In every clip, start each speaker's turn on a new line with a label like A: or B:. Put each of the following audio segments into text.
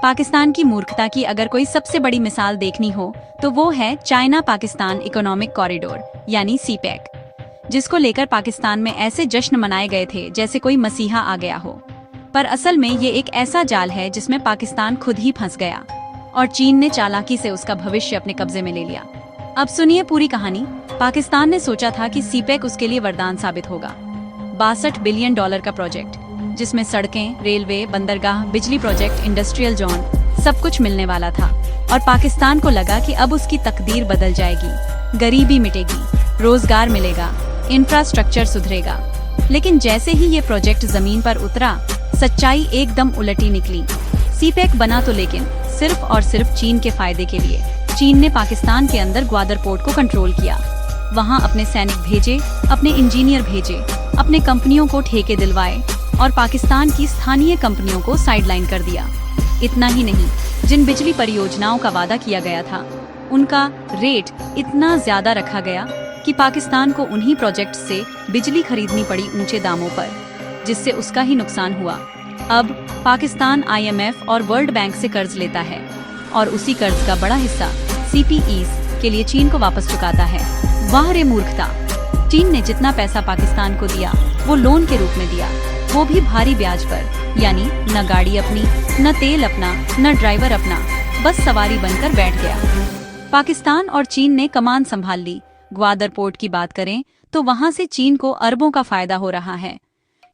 A: पाकिस्तान की मूर्खता की अगर कोई सबसे बड़ी मिसाल देखनी हो तो वो है चाइना पाकिस्तान इकोनॉमिक कॉरिडोर यानी सीपैक, जिसको लेकर पाकिस्तान में ऐसे जश्न मनाए गए थे जैसे कोई मसीहा आ गया हो। पर असल में ये एक ऐसा जाल है जिसमें पाकिस्तान खुद ही फंस गया और चीन ने चालाकी से उसका भविष्य अपने कब्जे में ले लिया। अब सुनिए पूरी कहानी। पाकिस्तान ने सोचा था कि सीपैक उसके लिए वरदान साबित होगा। 62 बिलियन डॉलर का प्रोजेक्ट जिसमें सड़कें, रेलवे, बंदरगाह, बिजली प्रोजेक्ट, इंडस्ट्रियल जोन सब कुछ मिलने वाला था और पाकिस्तान को लगा कि अब उसकी तकदीर बदल जाएगी, गरीबी मिटेगी, रोजगार मिलेगा, इंफ्रास्ट्रक्चर सुधरेगा। लेकिन जैसे ही ये प्रोजेक्ट जमीन पर उतरा, सच्चाई एकदम उलटी निकली। सीपैक बना तो लेकिन सिर्फ और सिर्फ चीन के फायदे के लिए। चीन ने पाकिस्तान के अंदर ग्वादर पोर्ट को कंट्रोल किया, वहाँ अपने सैनिक भेजे, अपने इंजीनियर भेजे, अपने कंपनियों को ठेके दिलवाए और पाकिस्तान की स्थानीय कंपनियों को साइडलाइन कर दिया। इतना ही नहीं, जिन बिजली परियोजनाओं का वादा किया गया था उनका रेट इतना ज्यादा रखा गया कि पाकिस्तान को उन्हीं प्रोजेक्ट से बिजली खरीदनी पड़ी ऊंचे दामों पर, जिससे उसका ही नुकसान हुआ। अब पाकिस्तान IMF और वर्ल्ड बैंक से कर्ज लेता है और उसी कर्ज का बड़ा हिस्सा CPEs के लिए चीन को वापस चुकाता है। वाह रे मूर्खता! चीन ने जितना पैसा पाकिस्तान को दिया वो लोन के रूप में दिया, वो भी भारी ब्याज पर। यानी न गाड़ी अपनी, न तेल अपना, न ड्राइवर अपना, बस सवारी बनकर बैठ गया। पाकिस्तान और चीन ने कमान संभाल ली। ग्वादर पोर्ट की बात करें तो वहां से चीन को अरबों का फायदा हो रहा है,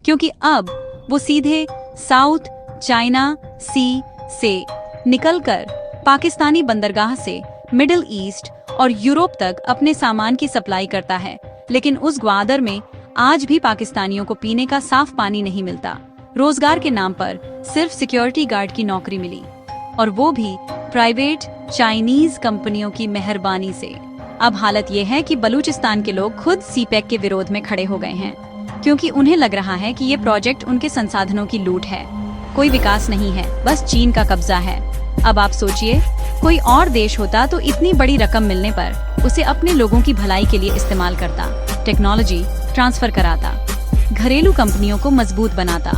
A: क्योंकि अब वो सीधे साउथ चाइना सी से निकलकर पाकिस्तानी बंदरगाह से मिडिल ईस्ट और यूरोप तक अपने सामान की सप्लाई करता है। लेकिन उस ग्वादर में आज भी पाकिस्तानियों को पीने का साफ पानी नहीं मिलता। रोजगार के नाम पर सिर्फ सिक्योरिटी गार्ड की नौकरी मिली, और वो भी प्राइवेट चाइनीज कंपनियों की मेहरबानी से। अब हालत ये है कि बलूचिस्तान के लोग खुद सीपैक के विरोध में खड़े हो गए हैं, क्योंकि उन्हें लग रहा है कि ये प्रोजेक्ट उनके संसाधनों की लूट है, कोई विकास नहीं है, बस चीन का कब्जा है। अब आप सोचिए, कोई और देश होता तो इतनी बड़ी रकम मिलने पर उसे अपने लोगों की भलाई के लिए इस्तेमाल करता, टेक्नोलॉजी ट्रांसफर कराता, घरेलू कंपनियों को मजबूत बनाता।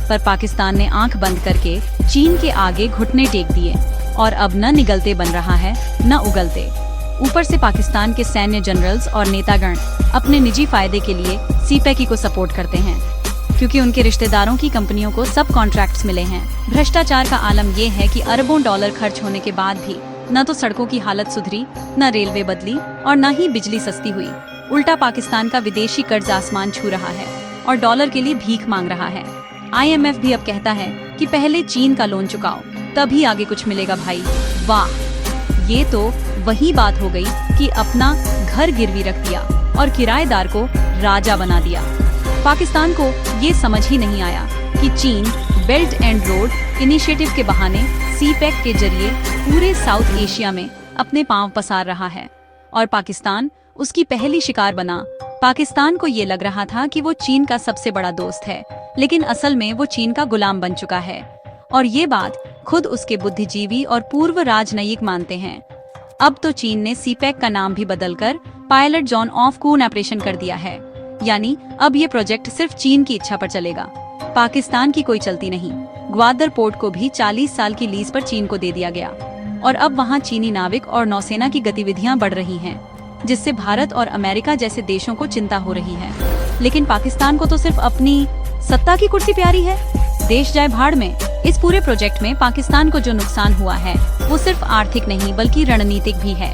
A: पर पाकिस्तान ने आंख बंद करके चीन के आगे घुटने टेक दिए और अब न निगलते बन रहा है न उगलते। ऊपर से पाकिस्तान के सैन्य जनरल्स और नेतागण अपने निजी फायदे के लिए सीपैक को सपोर्ट करते हैं, क्योंकि उनके रिश्तेदारों की कंपनियों को सब कॉन्ट्रैक्ट्स मिले हैं। भ्रष्टाचार का आलम ये है कि अरबों डॉलर खर्च होने के बाद भी न तो सड़कों की हालत सुधरी, न रेलवे बदली और न ही बिजली सस्ती हुई। उल्टा पाकिस्तान का विदेशी कर्ज आसमान छू रहा है और डॉलर के लिए भीख मांग रहा है। IMF भी अब कहता है कि पहले चीन का लोन चुकाओ, तभी आगे कुछ मिलेगा भाई। वाह, ये तो वही बात हो गई कि अपना घर गिरवी रख दिया और किराएदार को राजा बना दिया। पाकिस्तान को ये समझ ही नहीं आया कि चीन बेल्ट एंड रोड इनिशिएटिव के बहाने सीपैक के जरिए पूरे साउथ एशिया में अपने पांव पसार रहा है और पाकिस्तान उसकी पहली शिकार बना। पाकिस्तान को ये लग रहा था कि वो चीन का सबसे बड़ा दोस्त है, लेकिन असल में वो चीन का गुलाम बन चुका है, और ये बात खुद उसके बुद्धिजीवी और पूर्व राजनयिक मानते हैं। अब तो चीन ने सीपैक का नाम भी बदलकर पायलट जॉन ऑफ कून ऑपरेशन कर दिया है, यानी अब ये प्रोजेक्ट सिर्फ चीन की इच्छा पर चलेगा, पाकिस्तान की कोई चलती नहीं। ग्वादर पोर्ट को भी 40 साल की लीज पर चीन को दे दिया गया और अब वहाँ चीनी नाविक और नौसेना की गतिविधियां बढ़ रही हैं, जिससे भारत और अमेरिका जैसे देशों को चिंता हो रही है। लेकिन पाकिस्तान को तो सिर्फ अपनी सत्ता की कुर्सी प्यारी है। देश जाए भाड़ में। इस पूरे प्रोजेक्ट में पाकिस्तान को जो नुकसान हुआ है वो सिर्फ आर्थिक नहीं बल्कि रणनीतिक भी है,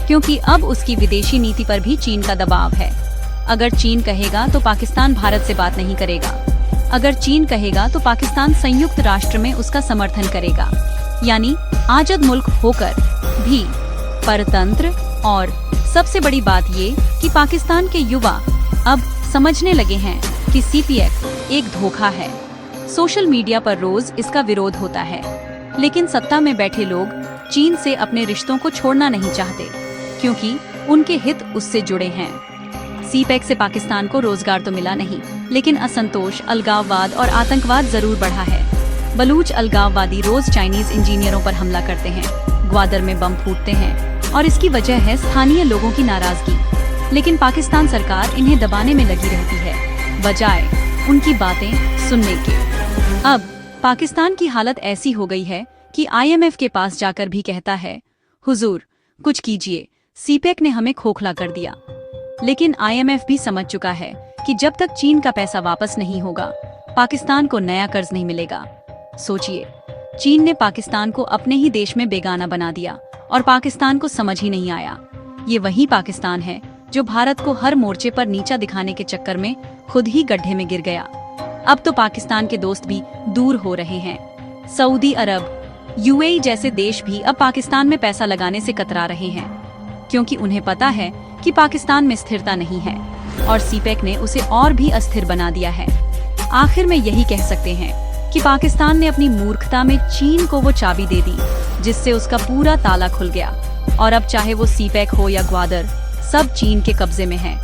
A: क्योंकि अब उसकी विदेशी नीति पर भी चीन का दबाव है। अगर चीन कहेगा तो पाकिस्तान भारत से बात नहीं करेगा, अगर चीन कहेगा तो पाकिस्तान संयुक्त राष्ट्र में उसका समर्थन करेगा। यानी आजाद मुल्क होकर भी परतंत्र। और सबसे बड़ी बात ये कि पाकिस्तान के युवा अब समझने लगे हैं कि सीपैक एक धोखा है। सोशल मीडिया पर रोज इसका विरोध होता है, लेकिन सत्ता में बैठे लोग चीन से अपने रिश्तों को छोड़ना नहीं चाहते, क्योंकि उनके हित उससे जुड़े हैं। सीपैक से पाकिस्तान को रोजगार तो मिला नहीं, लेकिन असंतोष, अलगाववाद और आतंकवाद जरूर बढ़ा है। बलूच अलगाववादी रोज चाइनीज इंजीनियरों पर हमला करते हैं, ग्वादर में बम फूटते हैं और इसकी वजह है स्थानीय लोगों की नाराजगी। लेकिन पाकिस्तान सरकार इन्हें दबाने में लगी रहती है, बजाय उनकी बातें सुनने के। अब पाकिस्तान की हालत ऐसी हो गई है कि IMF के पास जाकर भी कहता है, हुजूर कुछ कीजिए, सीपेक ने हमें खोखला कर दिया। लेकिन IMF भी समझ चुका है कि जब तक चीन का पैसा वापस नहीं होगा, पाकिस्तान को नया कर्ज नहीं मिलेगा। सोचिए, चीन ने पाकिस्तान को अपने ही देश में बेगाना बना दिया और पाकिस्तान को समझ ही नहीं आया। ये वही पाकिस्तान है जो भारत को हर मोर्चे पर नीचा दिखाने के चक्कर में खुद ही गड्ढे में गिर गया। अब तो पाकिस्तान के दोस्त भी दूर हो रहे हैं। सऊदी अरब, UAE जैसे देश भी अब पाकिस्तान में पैसा लगाने से कतरा रहे हैं, क्योंकि उन्हें पता है कि पाकिस्तान में स्थिरता नहीं है और सीपेक ने उसे और भी अस्थिर बना दिया है। आखिर में यही कह सकते हैं कि पाकिस्तान ने अपनी मूर्खता में चीन को वो चाबी दे दी जिससे उसका पूरा ताला खुल गया, और अब चाहे वो सीपेक हो या ग्वादर, सब चीन के कब्जे में है।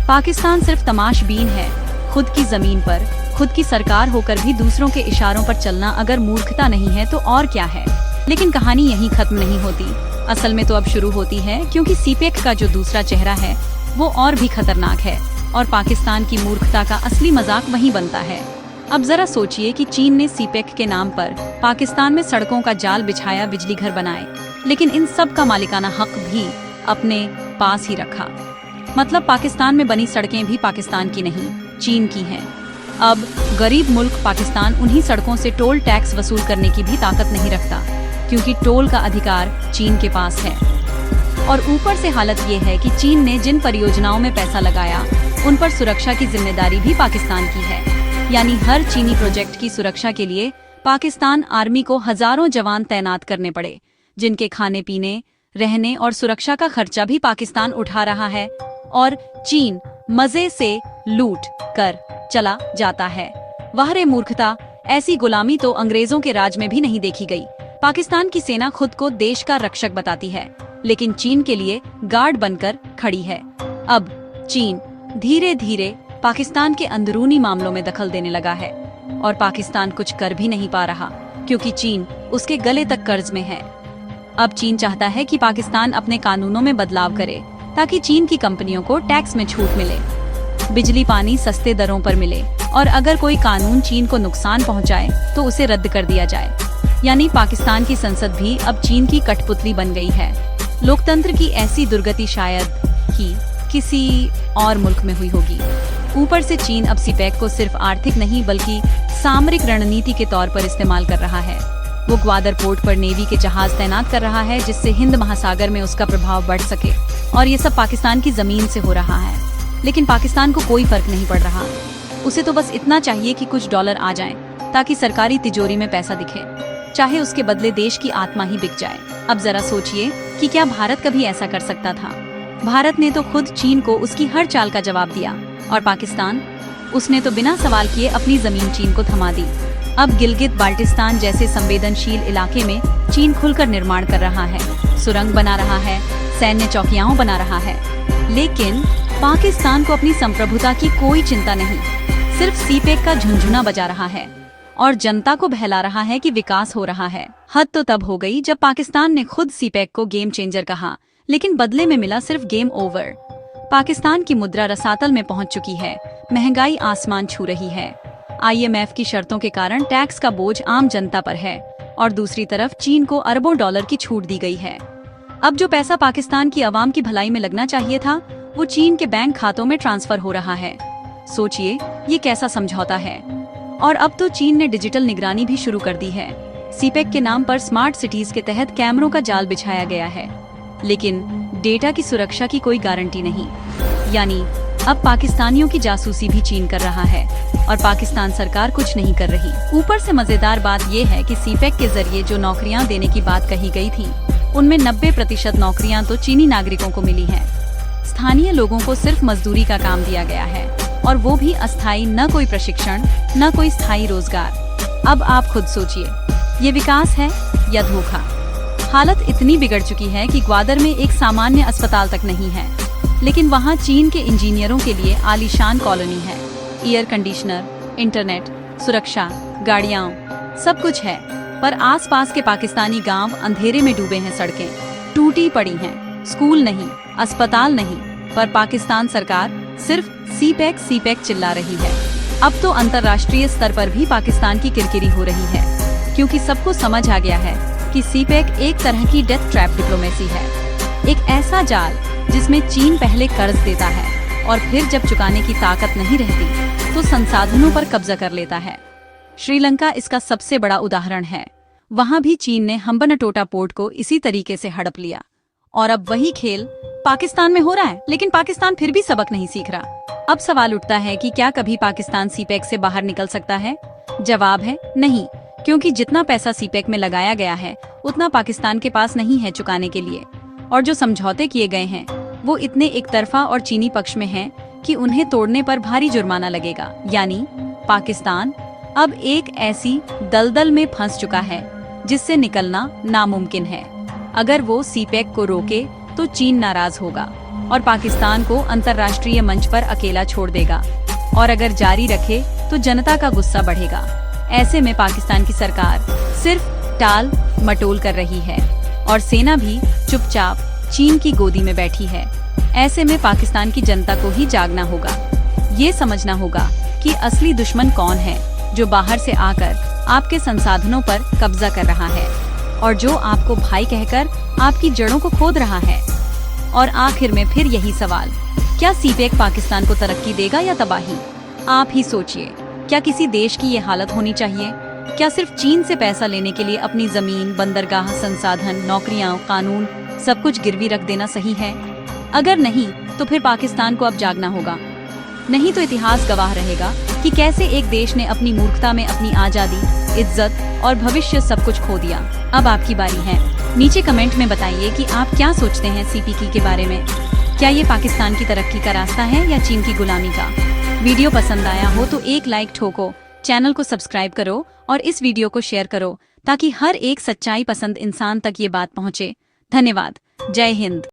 A: पाकिस्तान सिर्फ तमाशबीन है। खुद की जमीन पर खुद की सरकार होकर भी दूसरों के इशारों पर चलना अगर मूर्खता नहीं है तो और क्या है। लेकिन कहानी यहीं खत्म नहीं होती। असल में तो अब शुरू होती है, क्योंकि सीपेक का जो दूसरा चेहरा है वो और भी खतरनाक है और पाकिस्तान की मूर्खता का असली मजाक वहीं बनता है। अब जरा सोचिए कि चीन ने सीपेक के नाम पर पाकिस्तान में सड़कों का जाल बिछाया, बिजली घर बनाए, लेकिन इन सब का मालिकाना हक भी अपने पास ही रखा। मतलब पाकिस्तान में बनी सड़कें भी पाकिस्तान की नहीं, चीन की हैं। अब गरीब मुल्क पाकिस्तान उन्हीं सड़कों से टोल टैक्स वसूल करने की भी ताकत नहीं रखता, क्योंकि टोल का अधिकार चीन के पास है। और ऊपर से हालत ये है कि चीन ने जिन परियोजनाओं में पैसा लगाया उन पर सुरक्षा की जिम्मेदारी भी पाकिस्तान की है। यानी हर चीनी प्रोजेक्ट की सुरक्षा के लिए पाकिस्तान आर्मी को हजारों जवान तैनात करने पड़े, जिनके खाने पीने, रहने और सुरक्षा का खर्चा भी पाकिस्तान उठा रहा है, और चीन मजे से लूट कर चला जाता है। वाह रे मूर्खता! ऐसी गुलामी तो अंग्रेजों के राज में भी नहीं देखी गई। पाकिस्तान की सेना खुद को देश का रक्षक बताती है, लेकिन चीन के लिए गार्ड बनकर खड़ी है। अब चीन धीरे धीरे पाकिस्तान के अंदरूनी मामलों में दखल देने लगा है, और पाकिस्तान कुछ कर भी नहीं पा रहा, क्योंकि चीन उसके गले तक कर्ज में है। अब चीन चाहता है कि पाकिस्तान अपने कानूनों में बदलाव करे, ताकि चीन की कंपनियों को टैक्स में छूट मिले, बिजली पानी सस्ते दरों पर मिले, और अगर कोई कानून चीन को नुकसान पहुंचाए तो उसे रद्द कर दिया जाए। यानी पाकिस्तान की संसद भी अब चीन की कठपुतली बन गई है। लोकतंत्र की ऐसी दुर्गति शायद ही किसी और मुल्क में हुई होगी। ऊपर से चीन अब सीपेक को सिर्फ आर्थिक नहीं बल्कि सामरिक रणनीति के तौर पर इस्तेमाल कर रहा है। वो ग्वादर पोर्ट पर नेवी के जहाज तैनात कर रहा है, जिससे हिंद महासागर में उसका प्रभाव बढ़ सके, और ये सब पाकिस्तान की जमीन से हो रहा है। लेकिन पाकिस्तान को कोई फर्क नहीं पड़ रहा। उसे तो बस इतना चाहिए कि कुछ डॉलर आ जाएं, ताकि सरकारी तिजोरी में पैसा दिखे, चाहे उसके बदले देश की आत्मा ही बिक जाए। अब जरा सोचिए कि क्या भारत कभी ऐसा कर सकता था? भारत ने तो खुद चीन को उसकी हर चाल का जवाब दिया, और पाकिस्तान, उसने तो बिना सवाल किए अपनी जमीन चीन को थमा दी। अब गिलगित बाल्टिस्तान जैसे संवेदनशील इलाके में चीन खुलकर निर्माण कर रहा है, सुरंग बना रहा है, सैन्य चौकियां बना रहा है। लेकिन पाकिस्तान को अपनी संप्रभुता की कोई चिंता नहीं, सिर्फ सीपेक का झुनझुना बजा रहा है और जनता को बहला रहा है कि विकास हो रहा है। हद तो तब हो गई जब पाकिस्तान ने खुद सीपेक को गेम चेंजर कहा, लेकिन बदले में मिला सिर्फ गेम ओवर। पाकिस्तान की मुद्रा रसातल में पहुंच चुकी है, महंगाई आसमान छू रही है, IMF की शर्तों के कारण टैक्स का बोझ आम जनता पर है, और दूसरी तरफ चीन को अरबों डॉलर की छूट दी गई है। अब जो पैसा पाकिस्तान की आवाम की भलाई में लगना चाहिए था, वो चीन के बैंक खातों में ट्रांसफर हो रहा है। सोचिए ये कैसा समझौता है। और अब तो चीन ने डिजिटल निगरानी भी शुरू कर दी है। सीपेक के नाम पर स्मार्ट सिटीज के तहत कैमरों का जाल बिछाया गया है, लेकिन डेटा की सुरक्षा की कोई गारंटी नहीं। यानी अब पाकिस्तानियों की जासूसी भी चीन कर रहा है, और पाकिस्तान सरकार कुछ नहीं कर रही। ऊपर से मजेदार बात ये है कि सीपेक के जरिए जो नौकरियां देने की बात कही गई थी, उनमें 90% नौकरियां तो चीनी नागरिकों को मिली हैं। स्थानीय लोगों को सिर्फ मजदूरी का काम दिया गया है, और वो भी अस्थायी, न कोई प्रशिक्षण, न कोई स्थायी रोजगार। अब आप खुद सोचिए, ये विकास है या धोखा? हालत इतनी बिगड़ चुकी है कि ग्वादर में एक सामान्य अस्पताल तक नहीं है, लेकिन वहाँ चीन के इंजीनियरों के लिए आलीशान कॉलोनी है। एयर कंडीशनर, इंटरनेट, सुरक्षा, गाड़ियाँ, सब कुछ है, पर आसपास के पाकिस्तानी गांव अंधेरे में डूबे हैं। सड़कें टूटी पड़ी हैं, स्कूल नहीं, अस्पताल नहीं, पर पाकिस्तान सरकार सिर्फ सीपेक चिल्ला रही है। अब तो अंतर्राष्ट्रीय स्तर पर भी पाकिस्तान की किरकिरी हो रही है, क्योंकि सबको समझ आ गया है कि क्योंकि सीपेक एक तरह की डेथ ट्रैप डिप्लोमेसी है, एक ऐसा जाल जिसमें चीन पहले कर्ज देता है और फिर जब चुकाने की ताकत नहीं रहती तो संसाधनों पर कब्जा कर लेता है। श्रीलंका इसका सबसे बड़ा उदाहरण है। वहां भी चीन ने हम्बनटोटा पोर्ट को इसी तरीके से हड़प लिया और अब वही खेल पाकिस्तान में हो रहा है, लेकिन पाकिस्तान फिर भी सबक नहीं सीख रहा। अब सवाल उठता है कि क्या कभी पाकिस्तान सीपेक से बाहर निकल सकता है? जवाब है नहीं, क्योंकि जितना पैसा सीपेक में लगाया गया है उतना पाकिस्तान के पास नहीं है चुकाने के लिए, और जो समझौते किए गए हैं वो इतने एक तरफा और चीनी पक्ष में हैं कि उन्हें तोड़ने पर भारी जुर्माना लगेगा। यानी पाकिस्तान अब एक ऐसी दलदल में फंस चुका है जिससे निकलना नामुमकिन है। अगर वो सीपेक को रोके तो चीन नाराज होगा और पाकिस्तान को अंतर्राष्ट्रीय मंच पर अकेला छोड़ देगा, और अगर जारी रखे तो जनता का गुस्सा बढ़ेगा। ऐसे में पाकिस्तान की सरकार सिर्फ टाल मटोल कर रही है और सेना भी चुपचाप चीन की गोदी में बैठी है। ऐसे में पाकिस्तान की जनता को ही जागना होगा, ये समझना होगा कि असली दुश्मन कौन है जो बाहर से आकर आपके संसाधनों पर कब्जा कर रहा है और जो आपको भाई कहकर आपकी जड़ों को खोद रहा है। और आखिर में फिर यही सवाल, क्या सीपेक पाकिस्तान को तरक्की देगा या तबाही? आप ही सोचिए, क्या किसी देश की ये हालत होनी चाहिए? क्या सिर्फ चीन से पैसा लेने के लिए अपनी जमीन, बंदरगाह, संसाधन, नौकरियां, कानून सब कुछ गिरवी रख देना सही है? अगर नहीं तो फिर पाकिस्तान को अब जागना होगा, नहीं तो इतिहास गवाह रहेगा कि कैसे एक देश ने अपनी मूर्खता में अपनी आजादी, इज्जत और भविष्य सब कुछ खो दिया। अब आपकी बारी है, नीचे कमेंट में बताइए कि आप क्या सोचते हैं सीपीकी के बारे में। क्या ये पाकिस्तान की तरक्की का रास्ता है या चीन की गुलामी का? वीडियो पसंद आया हो तो एक लाइक ठोको, चैनल को सब्सक्राइब करो और इस वीडियो को शेयर करो ताकि हर एक सच्चाई पसंद इंसान तक ये बात पहुंचे। धन्यवाद। जय हिंद।